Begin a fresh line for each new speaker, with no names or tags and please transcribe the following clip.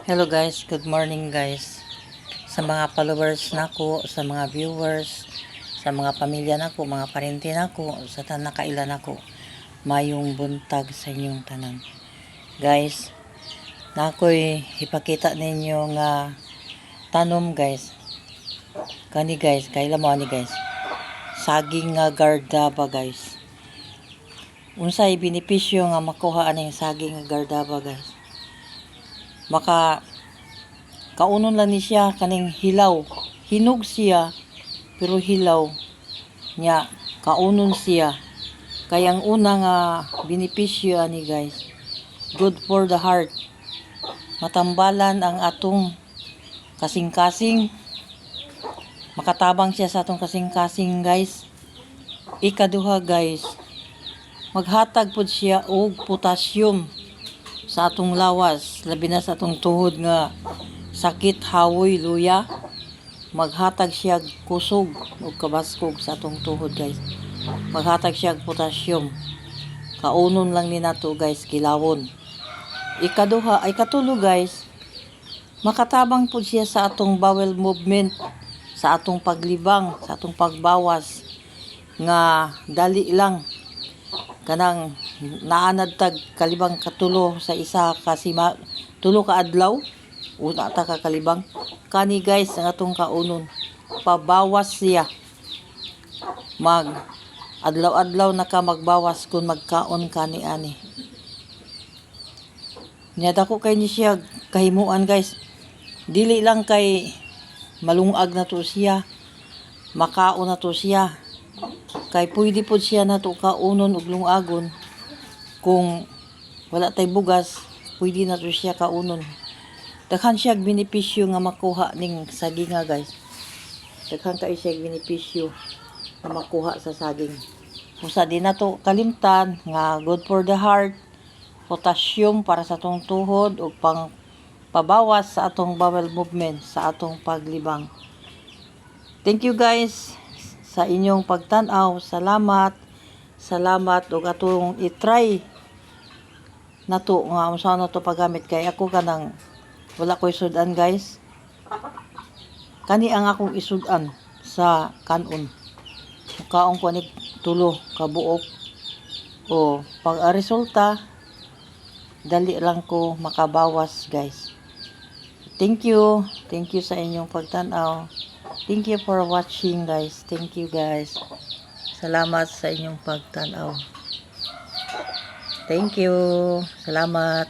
Hello guys, good morning guys. Sa mga followers nako, sa mga viewers, sa mga pamilya nako, mga parente nako, sa tanan nakailan nako, mayong buntag sa inyong tanan. Guys, nakoy ipakita ninyo nga tanom guys. Kani guys, kaila mo ani guys. Saging nga gardaba guys. Unsay benepisyo nga makuha aning saging nga gardaba guys. Maka kaunon lang ni siya kaning hilaw, hinog siya pero hilaw nya kaunon siya. Kaya ang una nga benepisyo ani guys, good for the heart, matambalan ang atong kasing-kasing, makatabang siya sa atong kasing-kasing guys. Ikaduha guys, maghatag pud siya og potassium sa atong lawas, labi na sa atong tuhod nga sakit, hawoy, luya. Maghatag siya kusog o kabaskog sa atong tuhod guys. Maghatag siya potassium. Kaunon lang ni nato guys, kilawon. Ikatulo guys, makatabang po siya sa atong bowel movement, sa atong paglibang, sa atong pagbawas nga dali lang kanang naanad tag kalibang katulo sa isa tulo ka adlaw una ta ka kalibang kani guys ang atong kaunon, pabawas siya. Mag adlaw-adlaw na ka magbawas kung magkaon kani ani nya dako kay ni siya kahimuan guys. Dili lang kay malungag na to siya, makaon na to siya, kay pwede po siya nato kaunon og lungagon. Kung wala tay bugas, pwede na to siya kaunon. Daghan siya benepisyo nga makuha ning saging nga guys. Daghan kay siya benepisyo nga makuha sa saging. Usa din nato kalimtan nga good for the heart, potassium para sa atong tuhod ug pang pabawas sa atong bowel movement, sa atong paglibang. Thank you guys sa inyong pagtan-aw. Salamat ug atong i-try nato nga unsa na to paggamit kay ako kanang wala koy sudan guys. Kani ang akong isudan sa kanon. Mukaon ko ni tulo ka buok. O pag resulta dali lang ko makabawas guys. Thank you sa inyong pagtan-aw. Thank you for watching guys. Thank you guys. Salamat sa inyong pagtanaw. Thank you. Salamat.